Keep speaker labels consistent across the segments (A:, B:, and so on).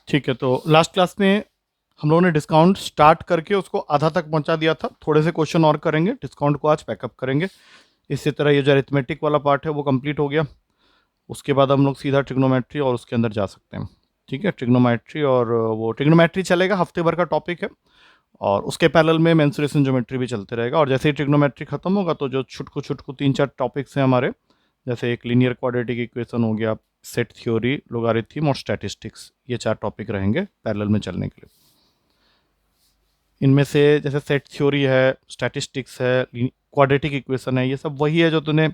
A: ठीक है, तो लास्ट क्लास में हम लोगों ने डिस्काउंट स्टार्ट करके उसको आधा तक पहुंचा दिया था। थोड़े से क्वेश्चन और करेंगे, डिस्काउंट को आज पैकअप करेंगे। इसी तरह ये जो अरिथमेटिक वाला पार्ट है वो कंप्लीट हो गया। उसके बाद हम लोग सीधा ट्रिग्नोमेट्री और उसके अंदर जा सकते हैं। ठीक है, ट्रिग्नोमेट्री और वो ट्रिग्नोमेट्री चलेगा, हफ्ते भर का टॉपिक है। और उसके पैरेलल में मेंसुरेशन ज्योमेट्री भी चलते रहेगा। और जैसे ही ट्रिग्नोमेट्री खत्म होगा तो जो छुटकू छुटकू 3-4 टॉपिक्स हैं हमारे, जैसे एक लीनियर क्वाड्रेटिक इक्वेशन हो गया, सेट थ्योरी, लोगारिथम और स्टैटिस्टिक्स, ये 4 टॉपिक रहेंगे पैरेलल में चलने के लिए। इनमें से जैसे सेट थ्योरी है, स्टैटिस्टिक्स है, क्वाड्रेटिक इक्वेशन है, ये सब वही है जो तूने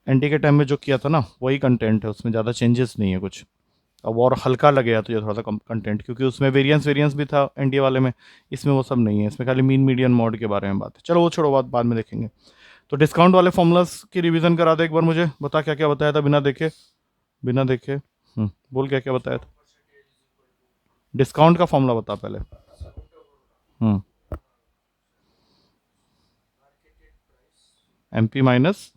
A: एनडी के टाइम में जो किया था ना, वही कंटेंट है, उसमें ज़्यादा चेंजेस नहीं है कुछ। अब और हल्का लगेगा तुझे थोड़ा सा कम कंटेंट, क्योंकि उसमें वेरिएंस वेरिएंस भी था एनडीए वाले में। इसमें वो सब नहीं है, इसमें खाली मीन मीडियन मॉड के बारे में बात है। चलो वो छोड़ो, बात बाद में देखेंगे। तो डिस्काउंट वाले फॉर्मूलाज की रिवीजन करा दे एक बार मुझे, बता क्या क्या बताया था बिना देखे। बिना देखे बोल क्या क्या बताया था। डिस्काउंट का फॉर्मूला बता पहले। Hmm MP minus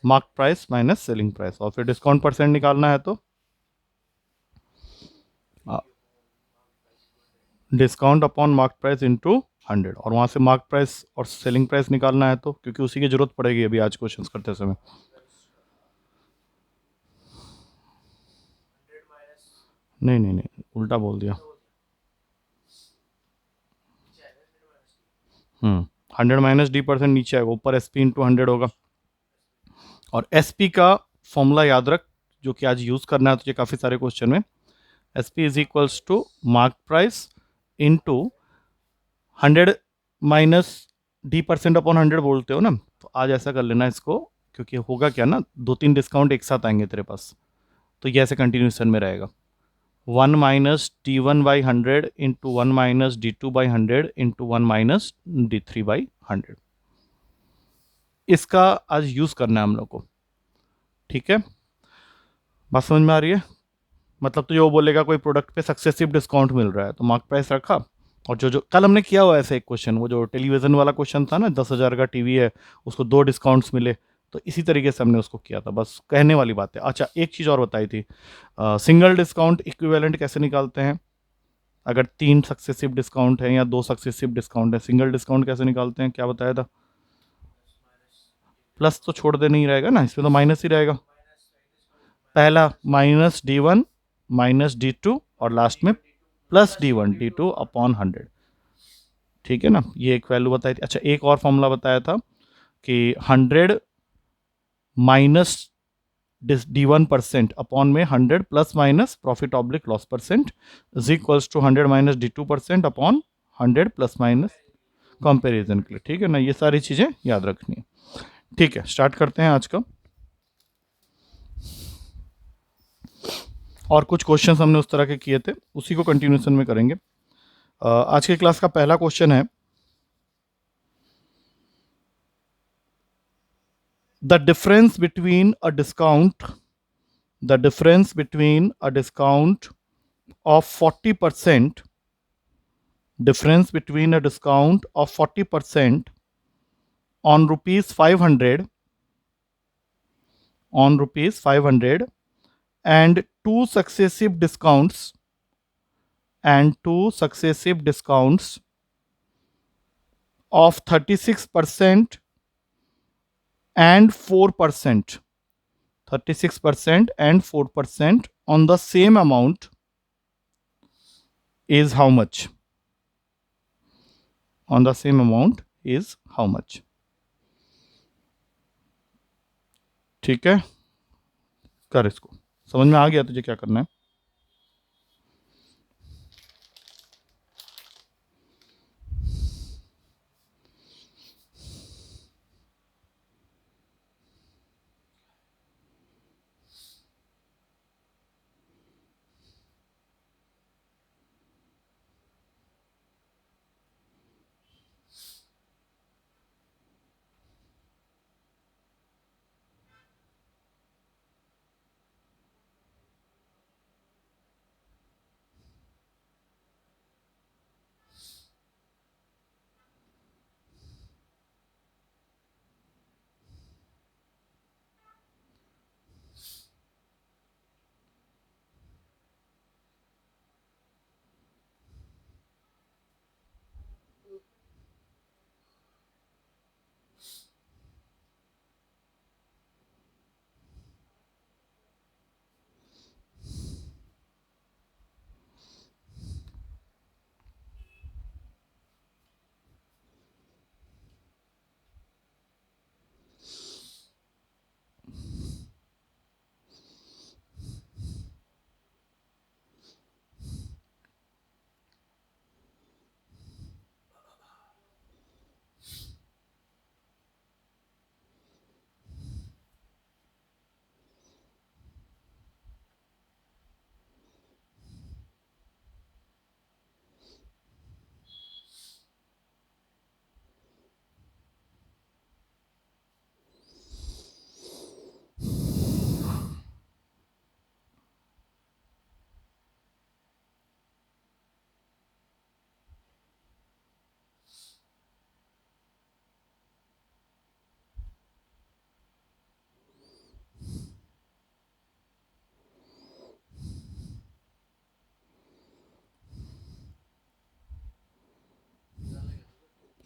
A: mark price minus selling price, और फिर डिस्काउंट परसेंट निकालना है तो discount upon mark price into 100, और वहाँ से मार्क प्राइस और सेलिंग प्राइस निकालना है तो, क्योंकि उसी की जरूरत पड़ेगी अभी आज क्वेश्चन करते समय। नहीं नहीं नहीं, उल्टा बोल दिया। 100 - d% नीचे आएगा, ऊपर एस पी इंटू 100 होगा। और एस पी का फॉर्मूला याद रख, जो कि आज यूज़ करना है तुझे काफ़ी सारे क्वेश्चन में। S P is equals to mark price into 100 - d% upon 100 बोलते हो ना, तो आज ऐसा कर लेना इसको, क्योंकि होगा क्या ना, 2-3 डिस्काउंट एक साथ आएंगे तेरे पास, तो ये ऐसे कंटिन्यूशन में रहेगा। 1 - d1/100 into 1 - d2/100 into 1 - d3/100, इसका आज यूज़ करना है हम लोग को। ठीक है, बात समझ में आ रही है। मतलब तो जो बोलेगा कोई प्रोडक्ट पे सक्सेसिव डिस्काउंट मिल रहा है तो मार्क प्राइस रखा, और जो जो कल हमने किया हुआ ऐसे एक क्वेश्चन, वो जो टेलीविज़न वाला क्वेश्चन था ना, 10,000 का टीवी है, उसको 2 डिस्काउंट्स मिले, तो इसी तरीके से हमने उसको किया था, बस कहने वाली बात है। अच्छा, एक चीज़ और बताई थी, सिंगल डिस्काउंट इक्विवेलेंट कैसे निकालते हैं। अगर 3 सक्सेसिव डिस्काउंट है या 2 सक्सेसिव डिस्काउंट है, सिंगल डिस्काउंट कैसे निकालते हैं, क्या बताया था। प्लस तो छोड़ दे, नहीं रहेगा ना, इसमें तो माइनस ही रहेगा। पहला -d1 -d2 और लास्ट में +d1 d2/100। ठीक है ना, ये एक वैल्यू बताई थी। अच्छा, एक और फॉर्मूला बताया था कि 100 माइनस d1% अपॉन में 100 plus minus profit oblique loss percent is equals to 100 - d2% upon 100 plus minus, comparison के लिए। ठीक है ना, ये सारी चीज़ें याद रखनी है। ठीक है, स्टार्ट करते हैं आज का। और कुछ क्वेश्चंस हमने उस तरह के किए थे, उसी को कंटिन्यूशन में करेंगे। आज के क्लास का पहला क्वेश्चन है, the difference between a discount the difference between a discount of 40%, difference between a discount of 40% on rupees 500, on rupees 500 and two successive discounts, and two successive discounts of 36% and 4%, 36% and 4% on the same amount is how much, on the same amount is how much। ठीक है, कर इसको, समझ में आ गया तुझे क्या करना है।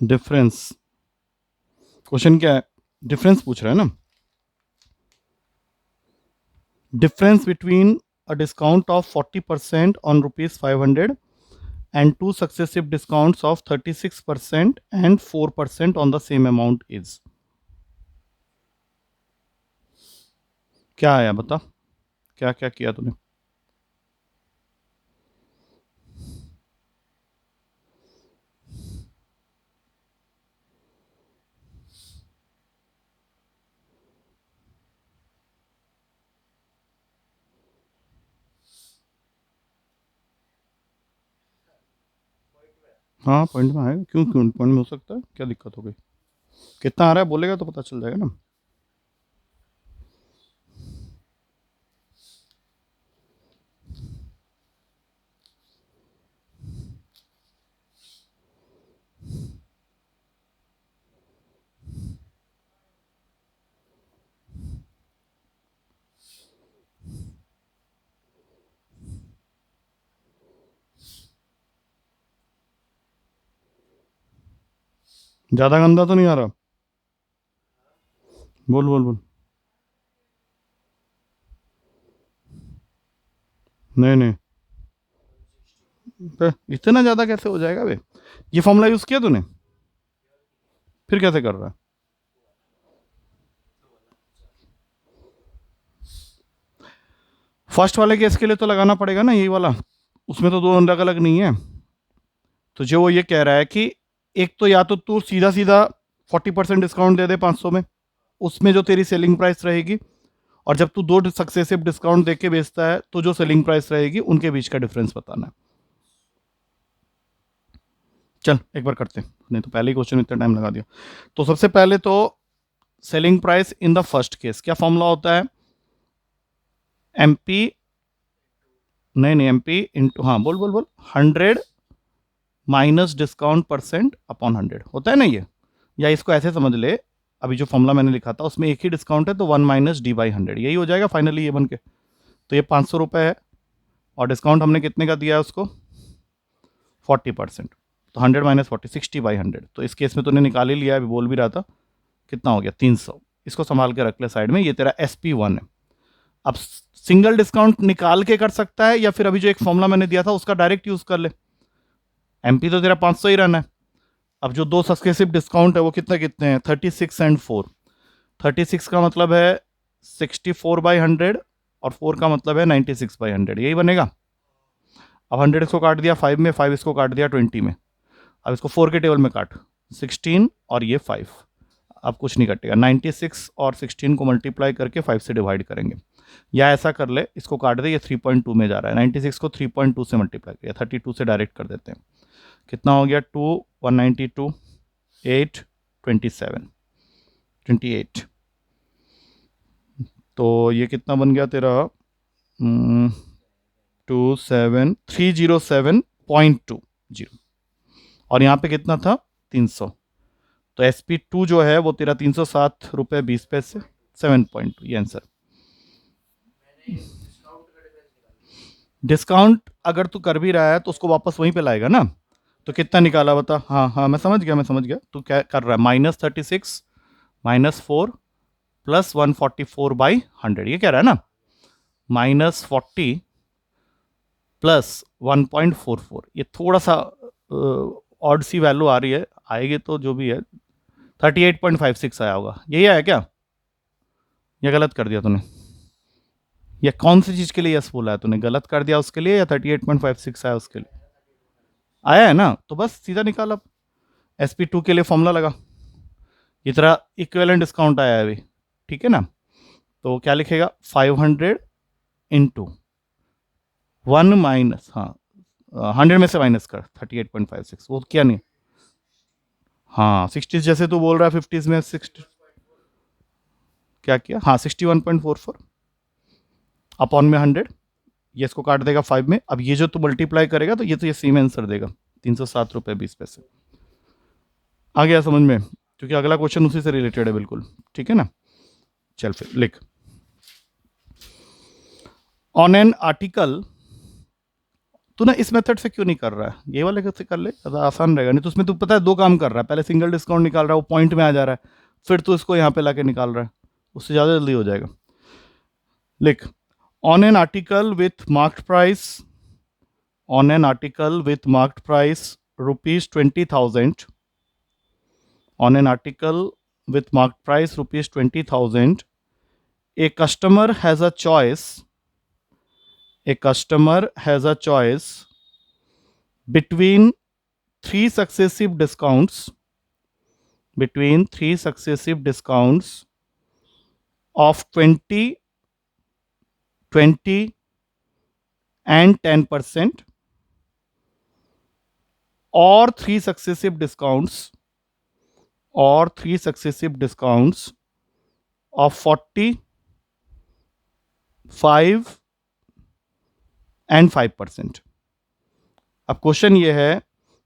A: डिफरेंस, क्वेश्चन क्या है, डिफरेंस पूछ रहा है ना, difference between a discount of 40% on ₹500 and two successive discounts of 36% and 4% on the same amount is, क्या आया बता, क्या क्या किया तूने? हाँ पॉइंट में आएगा, क्यों क्यों पॉइंट में हो सकता है, क्या दिक्कत हो गई? कितना आ रहा है बोलेगा तो पता चल जाएगा ना। ज़्यादा गंदा तो नहीं आ रहा? बोल बोल बोल। नहीं नहीं, इतना ज़्यादा कैसे हो जाएगा बे? ये फॉर्मूला यूज़ किया तूने? फिर कैसे कर रहा है? फर्स्ट वाले केस के लिए तो लगाना पड़ेगा ना यही वाला, उसमें तो दो अलग अलग नहीं है। तो जो वो ये कह रहा है कि एक तो या तो तू सीधा सीधा 40% डिस्काउंट दे दे 500 में, उसमें जो तेरी सेलिंग प्राइस रहेगी, और जब तू दो सक्सेसिव डिस्काउंट देके बेचता है तो जो सेलिंग प्राइस रहेगी उनके बीच का डिफरेंस बताना है। चल एक बार करते हैं, नहीं तो पहले ही क्वेश्चन इतना टाइम लगा दिया। तो सबसे पहले तो selling price in the first case क्या फॉर्मूला होता है? एमपी, नहीं एमपी इंटू, हाँ बोल बोल बोल, 100 माइनस डिस्काउंट परसेंट अपॉन 100 होता है ना ये। या इसको ऐसे समझ ले, अभी जो फॉर्मूला मैंने लिखा था उसमें एक ही डिस्काउंट है तो 1 माइनस डी बाई 100, यही हो जाएगा फाइनली ये बन के। तो ये 500 रुपये है और डिस्काउंट हमने कितने का दिया है उसको? 40%। तो 100 माइनस 40, 60/100। तो इस केस में तूने निकाल ही लिया, अभी बोल भी रहा था, कितना हो गया? 300। इसको संभाल के रख ले साइड में, ये तेरा SP1 है। अब सिंगल डिस्काउंट निकाल के कर सकता है या फिर अभी जो एक फॉर्मूला मैंने दिया था उसका डायरेक्ट यूज कर ले। एमपी तो तेरा 500 ही रहना है। अब जो दो सक्सेसिव डिस्काउंट है वो कितने कितने हैं? 36 एंड 4। 36 का मतलब है 64/100 और 4 का मतलब है 96/100, यही बनेगा। अब 100 इसको काट दिया 5 में, 5 इसको काट दिया 20 में। अब इसको 4 के टेबल में काट, 16 और ये 5। अब कुछ नहीं कटेगा, 96 और 16 को मल्टीप्लाई करके 5 से डिवाइड करेंगे, या ऐसा कर ले, इसको काट दे, ये 3.2 में जा रहा है, 96 को 3.2 से मल्टीप्लाई किया, 32 से डायरेक्ट कर देते हैं। कितना हो गया? 2 192 8 27 28। तो ये कितना बन गया तेरा? 27307.20, और यहाँ पे कितना था? 300। तो SP2 जो है वो तेरा 307 रुपये 20 पैसे, 7.2, ये आंसर। डिस्काउंट अगर तू कर भी रहा है तो उसको वापस वहीं पे लाएगा ना। तो कितना निकाला बता? हाँ हाँ मैं समझ गया, मैं समझ गया। तू क्या कर रहा है? -36 -4 प्लस 144/100, ये कह रहा है ना। -40 प्लस 1.44, ये थोड़ा सा ऑड सी वैल्यू आ रही है, आएगी तो जो भी है 38.56 आया होगा, यही आया क्या? या गलत कर दिया तूने? या कौन सी चीज़ के लिए यस बोला है तूने? गलत कर दिया उसके लिए या 38.56 आया उसके लिए? आया है ना, तो बस सीधा निकाल। अब SP2 के लिए फॉर्मूला लगा, ये तेरा इक्विवेलेंट डिस्काउंट आया है अभी, ठीक है ना। तो क्या लिखेगा? 500 इंटू 1 माइनस, हाँ 100 में से माइनस कर 38.56, वो क्या नहीं, हाँ 60 जैसे तू बोल रहा है 50 में 60, क्या किया? हाँ 61.44 अपॉन में 100, ये इसको काट देगा 5 में। अब ये जो तू मल्टीप्लाई करेगा तो ये सेम आंसर देगा, 307 रुपये 20 पैसे। आ गया समझ में? क्योंकि अगला क्वेश्चन उसी से रिलेटेड है बिल्कुल, ठीक है ना। चल फिर लिख, ऑन एन आर्टिकल तू ना इस मेथड से क्यों नहीं कर रहा है, ये वाले कैसे कर ले, ज़्यादा आसान रहेगा। नहीं तो उसमें तू पता है दो काम कर रहा है, पहले सिंगल डिस्काउंट निकाल रहा है, वो पॉइंट में आ जा रहा है, फिर तू इसको यहाँ पे लाके निकाल रहा है, उससे ज़्यादा जल्दी हो जाएगा। लिख, on an article with marked price, on an article with marked price rupees 20,000, on an article with marked price rupees 20,000, a customer has a choice, a customer has a choice between three successive discounts, between three successive discounts of 20, 20 and 10%, or three successive discounts, or three successive discounts of 40, 5 and 5%। अब question ये है,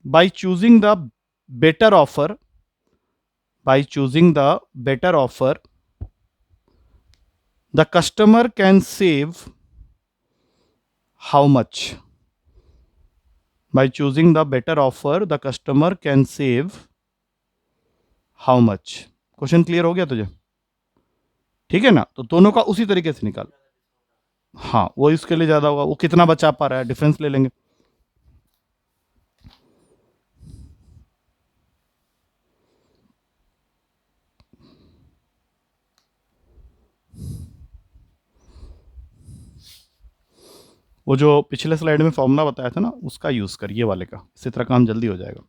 A: by choosing the better offer, by choosing the better offer the customer can save how much, by choosing the better offer the customer can save how much. Question clear हो गया तुझे? ठीक है ना, तो दोनों का उसी तरीके से निकाल। हाँ, वो इसके लिए ज्यादा होगा, वो कितना बचा पा रहा है, डिफरेंस ले लेंगे। वो जो पिछले स्लाइड में फॉर्मूला बताया था ना, उसका यूज कर, ये वाले का, इसी तरह काम जल्दी हो जाएगा।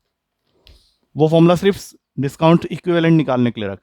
A: वो फॉर्मूला सिर्फ डिस्काउंट इक्विवेलेंट निकालने के लिए रख।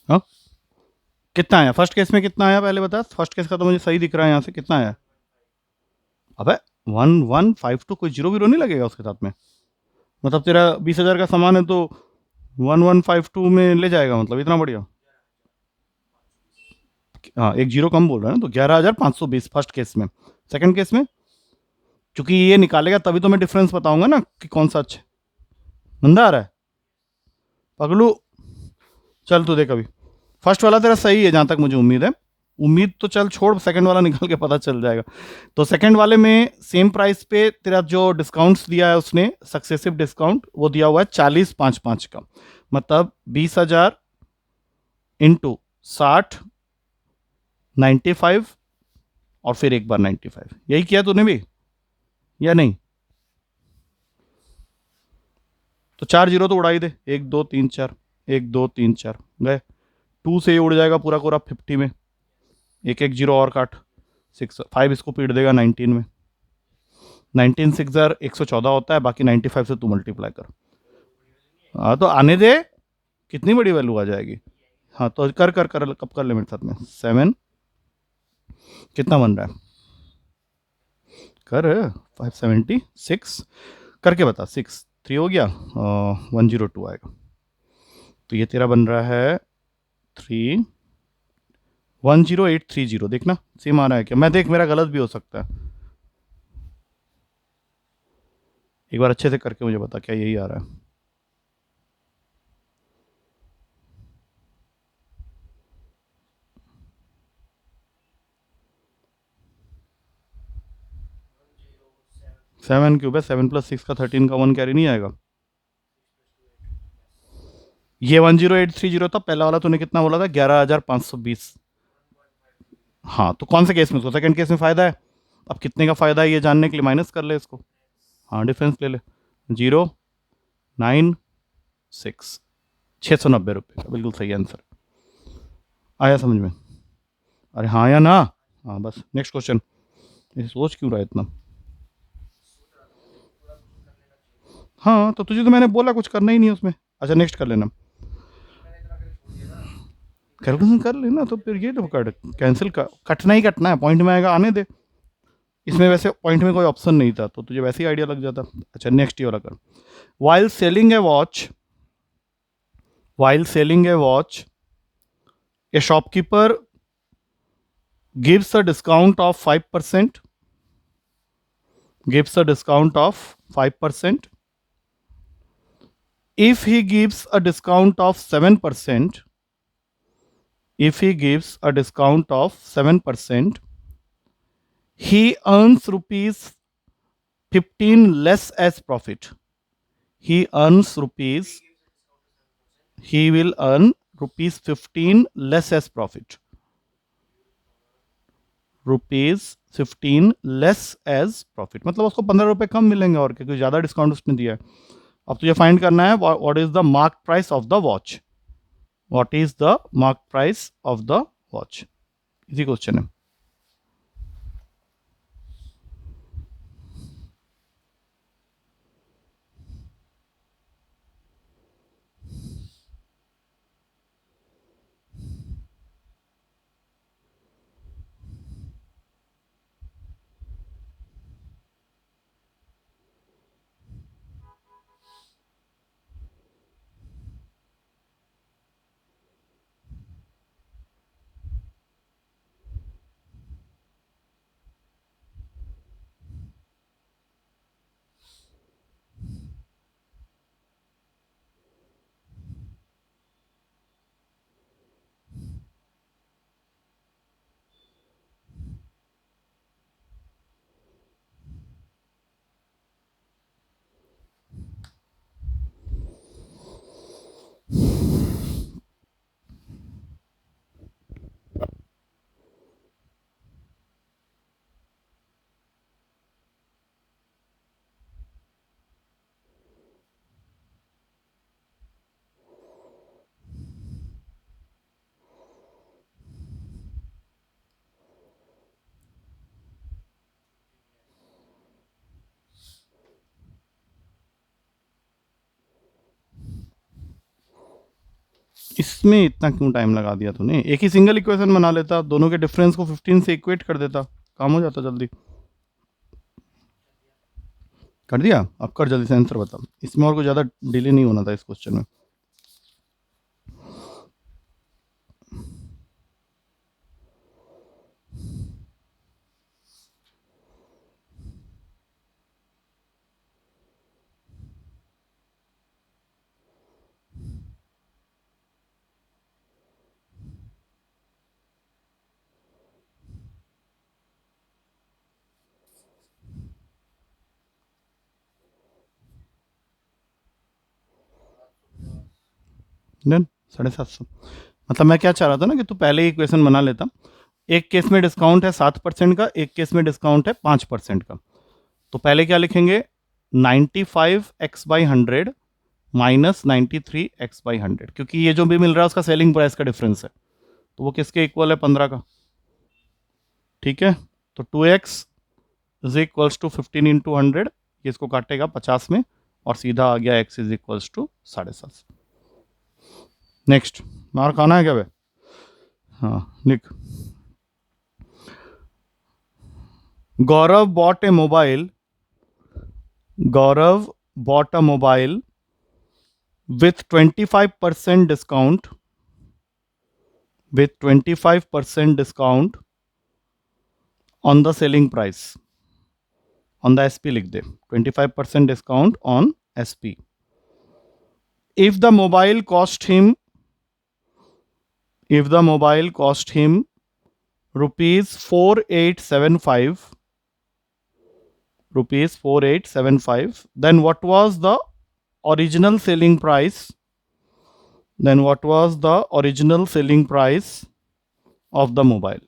A: हाँ, कितना आया फर्स्ट केस में, कितना आया पहले बता। फर्स्ट केस का तो मुझे सही दिख रहा है, यहाँ से कितना आया? अबे 1152, कोई जीरो वीरो नहीं लगेगा उसके साथ में? मतलब तेरा 20,000 का सामान है तो 1152 में ले जाएगा, मतलब इतना बढ़िया। हाँ, एक जीरो कम बोल रहा है ना, तो 11,520 फर्स्ट केस में। सेकंड केस में चूंकि ये निकालेगा तभी तो मैं डिफरेंस बताऊंगा ना कि कौन सा अच्छा। मंदा आ रहा है पगलू, चल तू देख अभी। फर्स्ट वाला तेरा सही है जहां तक मुझे उम्मीद है, उम्मीद तो चल छोड़, सेकंड वाला निकाल के पता चल जाएगा। तो सेकंड वाले में सेम प्राइस पे तेरा जो डिस्काउंट्स दिया है उसने, सक्सेसिव डिस्काउंट, वो दिया हुआ है 40-5-5 का, मतलब 20,000 इंटू 60, 95 और फिर एक बार 95। यही किया तूने भी या नहीं? तो 4 जीरो तो उड़ा ही दे, 1 2 3 4, 1 2 3 4 गए। 2 से ये उड़ जाएगा पूरा पूरा 50 में, एक एक जीरो और काट, 6 5 इसको पीट देगा 19 में। 19 6 114 होता है, बाकी 95 से तू मल्टीप्लाई कर। हाँ तो आने दे, कितनी बड़ी वैल्यू आ जाएगी। हाँ तो कर कर कर कब कर ले मेरे साथ में 7, कितना बन रहा है, कर 576 करके बता, 6 3 हो गया, 102 आएगा। तो ये तेरा बन रहा है 310830, देखना सेम आ रहा है क्या, मैं देख मेरा गलत भी हो सकता है, एक बार अच्छे से करके मुझे बता क्या यही आ रहा है। सेवन क्यूब है, 7 + 6 का 13 का 1 कैरी नहीं आएगा। ये 10830 था, पहला वाला तूने कितना बोला था, 11,520। हाँ तो कौन से केस में, उसको सेकंड केस में फायदा है, अब कितने का फायदा है ये जानने के लिए माइनस कर ले इसको। हाँ डिफरेंस ले ले, 096, 690 रुपये का बिल्कुल सही आंसर। आया समझ में, अरे हाँ या ना। हाँ बस नेक्स्ट क्वेश्चन, ये सोच क्यों रहा है इतना। हाँ तो तुझे तो मैंने बोला कुछ करना ही नहीं है उसमें। अच्छा नेक्स्ट कर लेना, कैलकुलेशन कर लेना, तो फिर ये तो कट कैंसिल का कटना ही कटना है, पॉइंट में आएगा आने दे। इसमें वैसे पॉइंट में कोई ऑप्शन नहीं था तो तुझे वैसे ही आइडिया लग जाता। अच्छा नेक्स्ट ये वाला कर, while selling A watch, while selling a watch, a shopkeeper gives a discount of 5%, gives a discount of 5%. If he gives a discount of 7%, if he gives a discount of 7%, he earns rupees 15 less as profit. He earns rupees, he will earn rupees 15 less as profit. ₹15 less as profit, मतलब उसको 15 रुपए कम मिलेंगे और क्या, क्योंकि ज़्यादा discount उसने दिया है। अब तुझे फाइंड करना है what is the mark price of the watch, what is the mark price of the watch, इसी क्वेश्चन है। इसमें इतना क्यों टाइम लगा दिया तूने, एक ही सिंगल इक्वेशन बना लेता, दोनों के डिफरेंस को 15 से इक्वेट कर देता, काम हो जाता जल्दी। कर दिया, अब कर जल्दी से आंसर बता, इसमें और कोई ज़्यादा डिले नहीं होना था इस क्वेश्चन में। डन, 750। मतलब मैं क्या चाह रहा था ना कि तू पहले ही इक्वेशन बना लेता, एक केस में डिस्काउंट है 7% का, एक केस में डिस्काउंट है 5% का। तो पहले क्या लिखेंगे, 95x/100 माइनस 93x/100, क्योंकि ये जो भी मिल रहा है उसका सेलिंग प्राइस का डिफरेंस है, तो वो किसके इक्वल है, 15 का। ठीक है, तो 2x इज इक्वल्स टू 15 × 100, ये इसको काटेगा 50 में, और सीधा आ गया x is equals to 7.5। Next, mark आना है क्या भाई? हाँ लिख। Gaurav bought a mobile, Gaurav bought a mobile with 25% discount, with 25% discount on the selling price, on the SP लिख दे, 25% discount on SP. If the mobile cost him, if the mobile cost him rupees 4875, rupees 4875, then what was the original selling price? Then what was the original selling price of the mobile?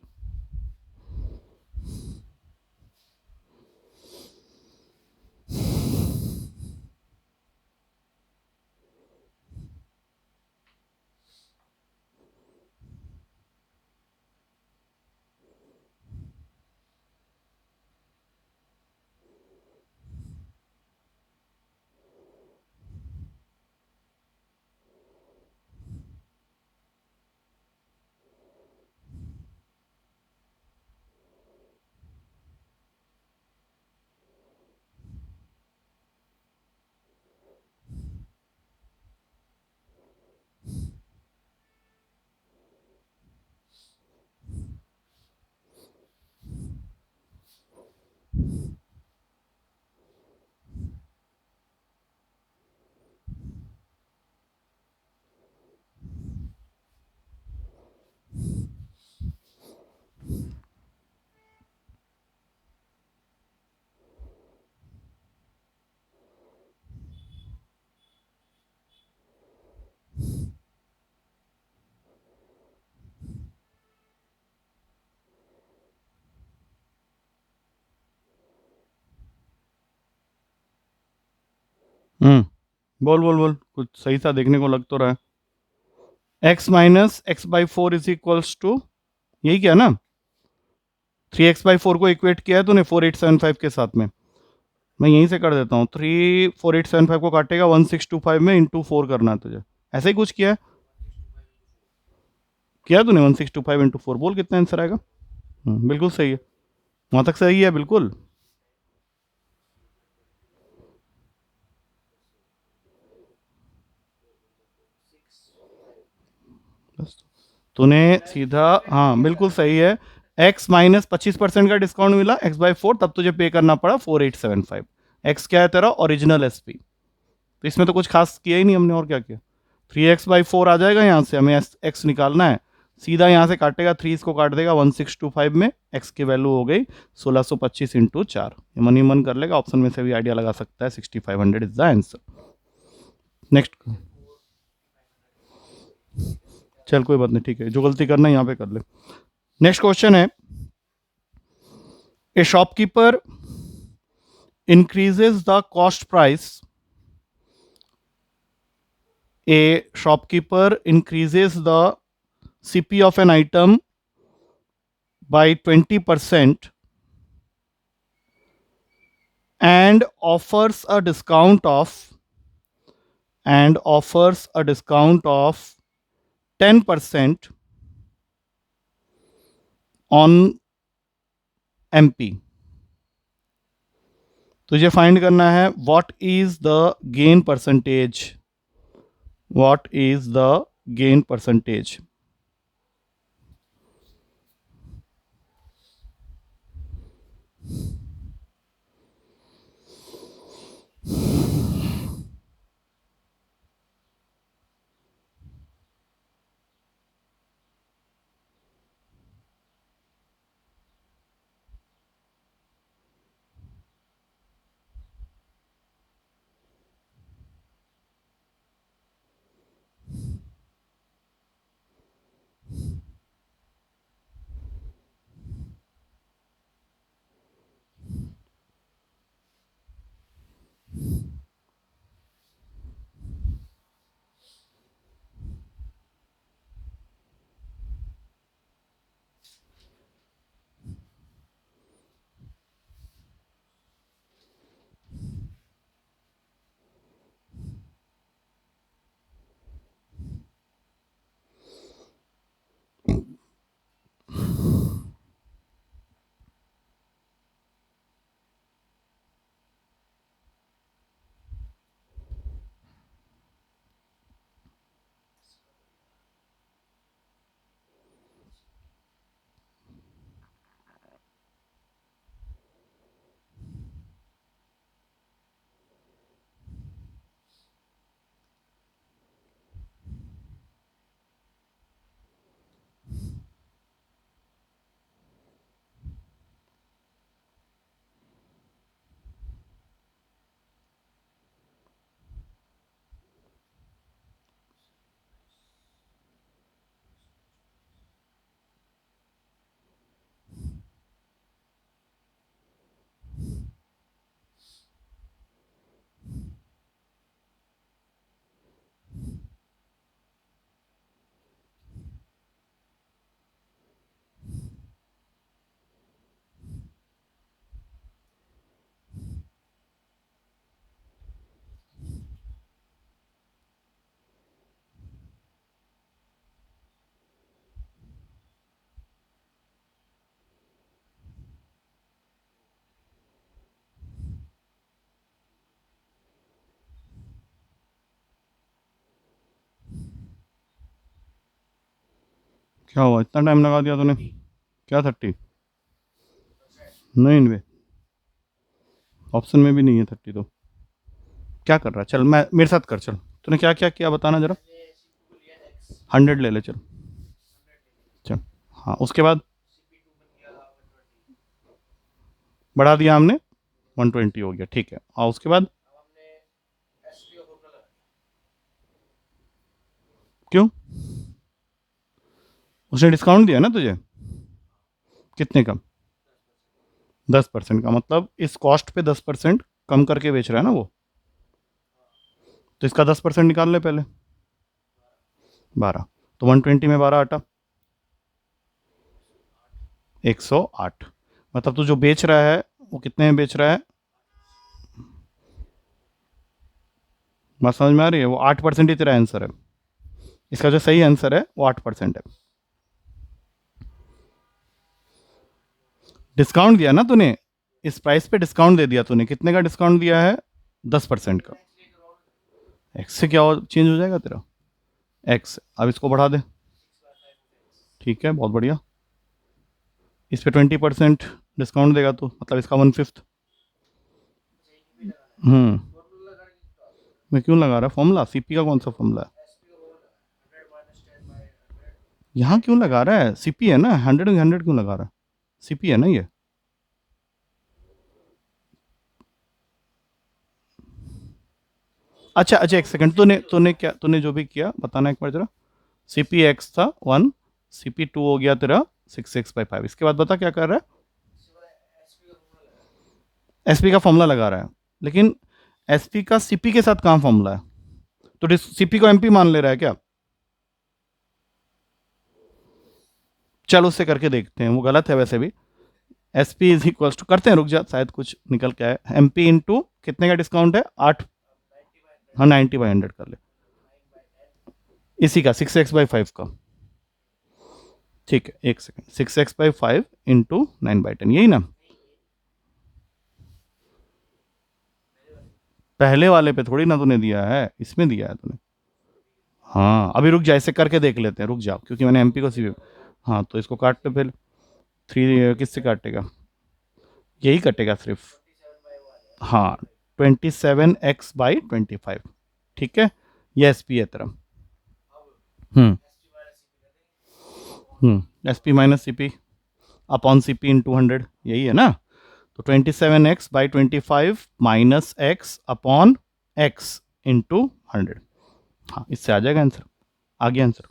A: बोल बोल बोल, कुछ सही सा देखने को लग तो रहा है। x minus x by four is equals to, यही क्या ना, 3x/4 को इक्वेट किया है तूने 4875 के साथ में। मैं यहीं से कर देता हूँ, 3 4875 को काटेगा 1625 में, इंटू 4 करना है तुझे, ऐसे ही कुछ किया है, किया है तूने 1625 इंटू 4, बोल कितना आंसर आएगा? बिल्कुल सही है, वहां तक सही है बिल्कुल। बस तूने सीधा, हाँ बिल्कुल सही है। x माइनस 25% का डिस्काउंट मिला x/4, तब तुझे पे करना पड़ा 4875। x क्या है तेरा? Original SP. तो इसमें तो कुछ खास किया ही नहीं हमने, और क्या किया? 3x/4 आ जाएगा, यहाँ से हमें x निकालना है, सीधा यहाँ से काटेगा, 3 इसको काट देगा 1625 में, x की वैल्यू हो गई 1625 इंटू 4। ये मन ही मन कर लेगा, ऑप्शन में से भी आइडिया लगा सकता है, 6500 इज द आंसर। नेक्स्ट, चल कोई बात नहीं, ठीक है, जो गलती करना है यहाँ पे कर ले। नेक्स्ट क्वेश्चन है, ए shopkeeper increases the cost price, a shopkeeper increases the CP of an item by 20% and offers a discount of, and offers a discount of 10% on MP। तुझे फाइंड करना है what is the gain percentage, what is the gain percentage. क्या हुआ, इतना time लगा दिया तूने? क्या 30? नहीं बे, ऑप्शन में भी नहीं है 30 तो। क्या कर रहा है? चल मैं मेरे साथ कर, चल तूने क्या क्या किया बताना जरा। 100 ले ले चल। चल हाँ, उसके बाद बढ़ा दिया हमने, 120 हो गया, ठीक है। और उसके बाद क्यों? उसने डिस्काउंट दिया ना तुझे, कितने का? 10% का, मतलब इस कॉस्ट पे 10% कम करके बेच रहा है ना वो, तो इसका 10% निकाल ले पहले। 12, तो 120 में 12 हटा, 108। मतलब तू जो बेच रहा है वो कितने में बेच रहा है? बात समझ में आ रही है? वो 8% ही तेरा आंसर है। इसका जो सही आंसर है वो 8% है। डिस्काउंट दिया ना तूने, इस प्राइस पे डिस्काउंट दे दिया तूने। कितने का डिस्काउंट दिया है? 10% का। एक्स से क्या चेंज हो जाएगा तेरा? एक्स, अब इसको बढ़ा दे। ठीक है, बहुत बढ़िया। इस पे 20% डिस्काउंट देगा तो मतलब इसका 1/5। हम्म, मैं क्यों लगा रहा फॉर्मूला? सीपी का कौन सा फॉर्मूला है? यहाँ क्यों लगा रहा है? सीपी है ना, 100 क्यों लगा रहा है? सीपी है ना ये। अच्छा अच्छा, एक सेकंड, तूने तूने क्या, तूने जो भी किया बताना एक बार जरा। सी पी एक्स था 1, CP2 हो गया तेरा 6x/5। इसके बाद बता क्या कर रहा है? एसपी का फॉर्मूला लगा रहा है, लेकिन एसपी का सीपी के साथ कहाँ फॉर्मूला है? तो सीपी को एमपी मान ले रहा है क्या? चल उससे करके देखते हैं, वो गलत है वैसे भी। S P is equals to, करते हैं, रुक जा, शायद कुछ निकल के आए। एम पी इंटू कितने का डिस्काउंट है? 8। हाँ, 90/100 कर ले, इसी का 6x/5 का। ठीक है, एक सेकंड, 6x/5 इंटू 9/10, यही ना? पहले वाले पे थोड़ी ना तूने दिया है, इसमें दिया है तूने। हाँ, अभी रुक जा, ऐसे करके देख लेते हैं, रुक जाओ, क्योंकि मैंने एमपी को सी। हाँ, तो इसको काट ले पहले। 3 किससे काटेगा? यही कटेगा सिर्फ। हाँ, 27x/25। ठीक है, ये एस पी है तेरा। Hmm S P minus C P upon C P into 100, यही है ना? तो 27x/25 minus x upon x into 100। हाँ, इससे आ जाएगा आंसर। आ गया आंसर?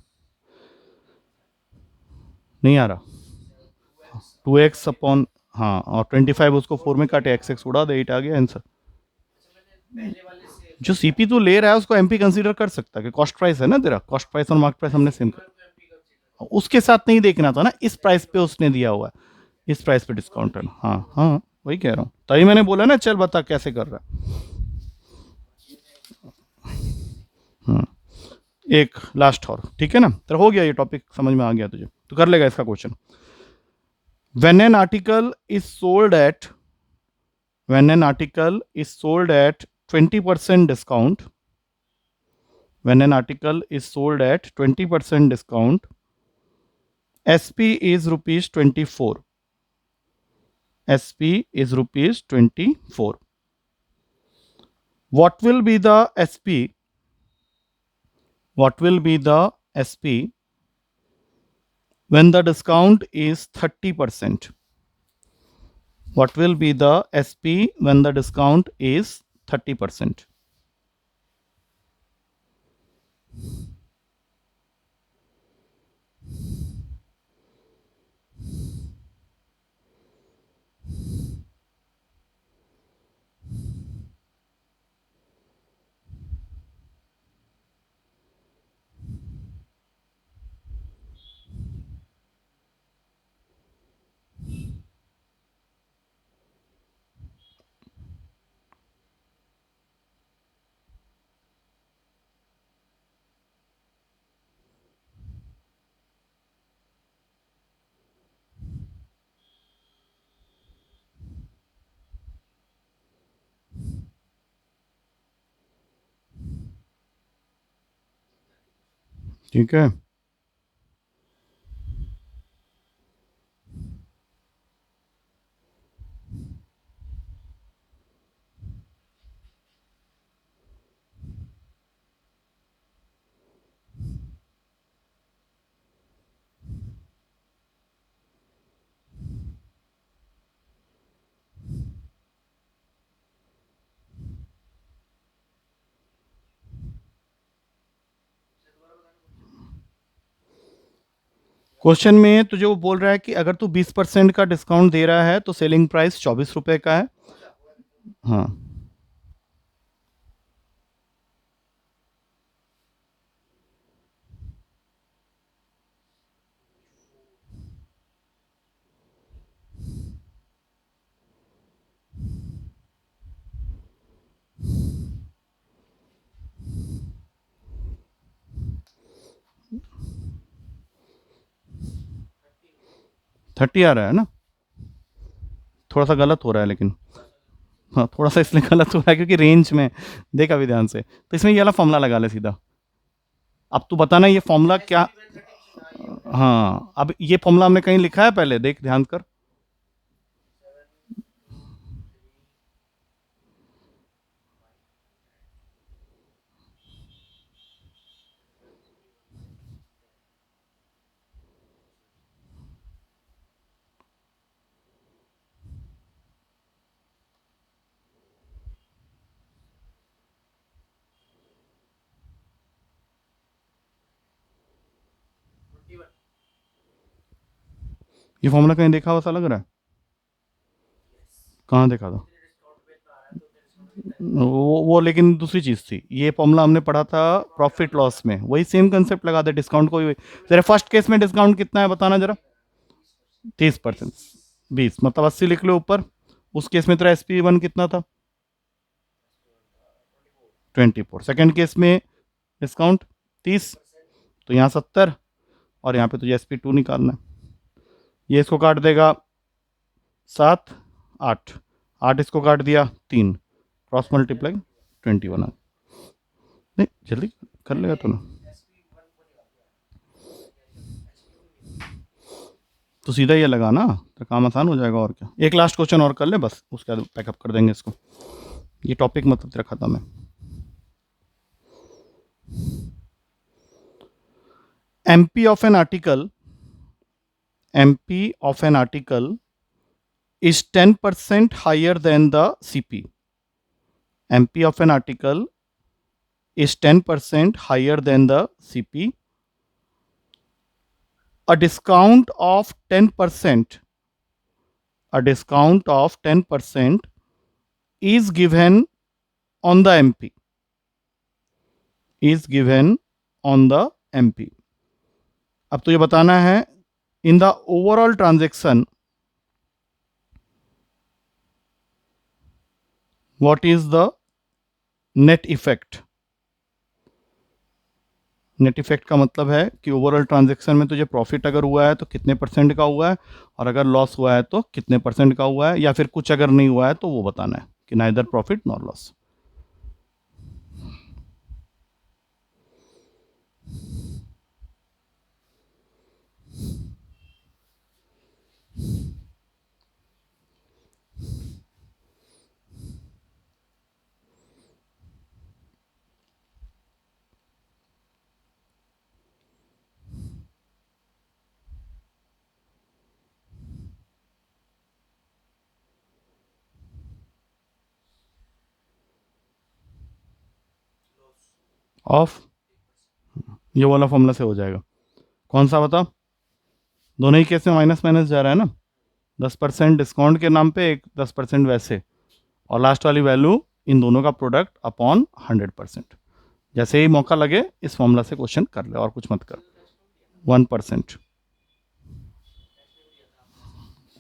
A: नहीं आ रहा? 2x अपॉन, हाँ, और 25 उसको 4 में काटे, एक्स एक्स उड़ा दे, 8 आ गया आंसर। जो सीपी तू ले रहा है उसको एमपी कंसीडर कर सकता है कि कॉस्ट प्राइस है ना तेरा, कॉस्ट प्राइस और मार्केट प्राइस हमने सेम कर। उसके साथ नहीं देखना था ना, इस प्राइस पे उसने दिया हुआ है, इस प्राइस पे डिस्काउंट है। हाँ हाँ, वही कह रहा हूँ, तभी मैंने बोला ना, चल बता कैसे कर रहा है। हाँ, एक लास्ट और, ठीक है ना? तेरा हो गया, ये टॉपिक समझ में आ गया तुझे, तो कर लेगा इसका question. When an article is sold at, when an article is sold at 20% discount, when an article is sold at 20% discount, SP is rupees 24. SP is rupees 24. What will be the SP? What will be the SP when the discount is 30%? What will be the SP when the discount is 30%? ठीक है, question में तुझे वो बोल रहा है कि अगर तू 20% का डिस्काउंट दे रहा है तो सेलिंग प्राइस 24 रुपए का है। हाँ, थर्टी आ रहा है ना, थोड़ा सा गलत हो रहा है लेकिन। हाँ, थोड़ा सा इसलिए गलत हो रहा है क्योंकि रेंज में देखा अभी ध्यान से, तो इसमें ये वाला फॉर्मूला लगा ले सीधा। अब तू बताना ये फॉर्मूला क्या। हाँ, अब ये फॉर्मूला हमने कहीं लिखा है पहले, देख ध्यान कर। ये फॉर्मूला कहीं देखा हुआ सा लग रहा है, कहाँ देखा था? वो लेकिन दूसरी चीज थी, ये फॉर्मूला हमने पढ़ा था प्रॉफिट लॉस में, वही सेम कंसेप्ट लगा दे डिस्काउंट को भी। जरा फर्स्ट केस में डिस्काउंट कितना है बताना जरा। 30%, 20 मतलब 80 लिख लो ऊपर। उस केस में तेरा SP1 कितना था? 24। सेकेंड केस में डिस्काउंट 30, तो यहाँ 70, और यहाँ पे तुझे SP2 निकालना है। ये इसको काट देगा 7, 8, 8 इसको काट दिया 3, क्रॉस मल्टीप्लाई 21। नहीं जल्दी कर लेगा तो ना, तो सीधा ये लगा ना, तो काम आसान हो जाएगा और क्या। एक लास्ट क्वेश्चन और कर ले बस, उसके बाद पैकअप कर देंगे इसको। ये टॉपिक मतलब तेरा खत्म है। MP of an article, MP of an article is 10% higher than the CP. MP of an article is 10% higher than the CP. A discount of 10%, a discount of 10% is given on the MP, is given on the MP. अब तो ये बताना है in the overall transaction what is the net effect. Net effect का मतलब है कि overall transaction में तुझे प्रॉफिट अगर हुआ है तो कितने % का हुआ है, और अगर लॉस हुआ है तो कितने % का हुआ है, या फिर कुछ अगर नहीं हुआ है तो वो बताना है कि neither profit nor loss. Of, ये वाला फॉर्मूला से हो जाएगा। कौन सा बता? दोनों ही केस में माइनस माइनस जा रहा है ना, 10% डिस्काउंट के नाम पे, एक 10% वैसे, और लास्ट वाली वैल्यू इन दोनों का प्रोडक्ट अपॉन 100%। जैसे ही मौका लगे इस फॉर्मूला से क्वेश्चन कर ले, और कुछ मत कर। 1%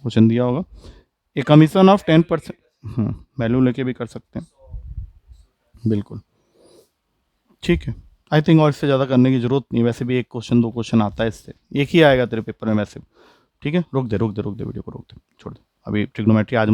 A: क्वेश्चन दिया होगा। ए कमीशन ऑफ 10%, वैल्यू लेके भी कर सकते हैं, बिल्कुल ठीक है। आई थिंक और इससे ज़्यादा करने की जरूरत नहीं, वैसे भी एक क्वेश्चन 2 क्वेश्चन आता है इससे, एक ही आएगा तेरे पेपर में वैसे। ठीक है, रोक दे वीडियो को, रोक दे, छोड़ दे अभी। ट्रिग्नोमेट्री आज मत